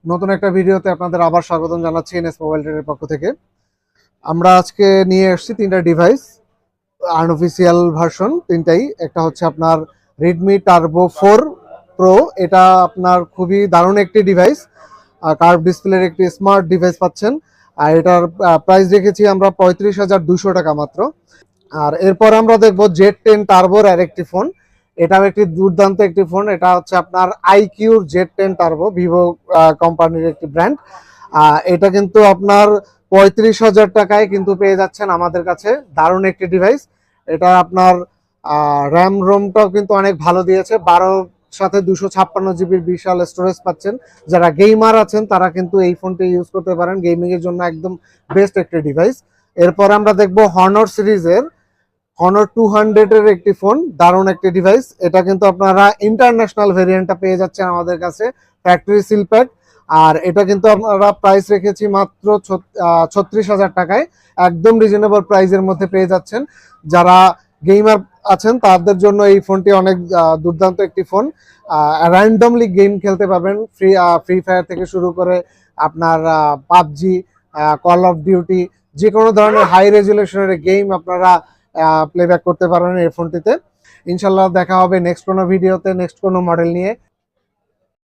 নতুন একটা ভিডিওতে আপনাদের আবার স্বাগতম জানাচ্ছি এনএস মোবাইল ট্রেডের পক্ষ থেকে। আমরা আজকে নিয়ে এসেছি তিনটা ডিভাইস, আনঅফিসিয়াল ভার্সন তিনটাই। একটা হচ্ছে আপনার রেডমি টার্বো 4 প্রো, এটা আপনার খুবই দারুণ একটি ডিভাইস, কার্ভ ডিসপ্লের একটি স্মার্ট ডিভাইস পাচ্ছেন। আর এটার প্রাইস রেখেছি আমরা 35,200 টাকা মাত্র। আর এরপর আমরা দেখবো Z10 টার্বোর আর একটি ফোন, এটাও একটি দুর্দান্ত একটি ফোন। এটা হচ্ছে আপনার আইকিউর Z10 টার্বো, ভিভো কোম্পানির একটি ব্র্যান্ড। এটা কিন্তু আপনার 35,000 টাকায় কিন্তু পেয়ে যাচ্ছেন আমাদের কাছে। দারুণ একটি ডিভাইস। এটা আপনার র্যাম রোমটাও কিন্তু অনেক ভালো দিয়েছে, 12 সাথে 256 জিবির বিশাল স্টোরেজ পাচ্ছেন। যারা গেমার আছেন তারা কিন্তু এই ফোনটি ইউজ করতে পারেন, গেমিং এর জন্য একদম বেস্ট একটি ডিভাইস। এরপর আমরা দেখবো হনর সিরিজের হনর 200 এর একটি ফোন, দারুণ একটি ডিভাইস। এটা কিন্তু আপনারা ইন্টারন্যাশনাল ভেরিয়েন্টটা পেয়ে যাচ্ছেন আমাদের কাছে, ফ্যাক্টরি সিল প্যাক। আর এটা কিন্তু আপনারা প্রাইস রেখেছি মাত্র 36,000 টাকায়, একদম রিজনেবল প্রাইসের মধ্যে পেয়ে যাচ্ছেন। যারা গেমার আছেন তাদের জন্য এই ফোনটি অনেক দুর্দান্ত একটি ফোন। র্যান্ডমলি গেম খেলতে পারবেন, ফ্রি ফায়ার থেকে শুরু করে আপনার পাবজি, কল অফ ডিউটি, যে কোনো ধরনের হাই রেজুলেশনের গেম আপনারা প্লেব্যাক করতে পারবেন এই ফোনটিতে। ইনশাল্লাহ দেখা হবে নেক্সট কোনো ভিডিওতে, নেক্সট কোনো মডেল নিয়ে।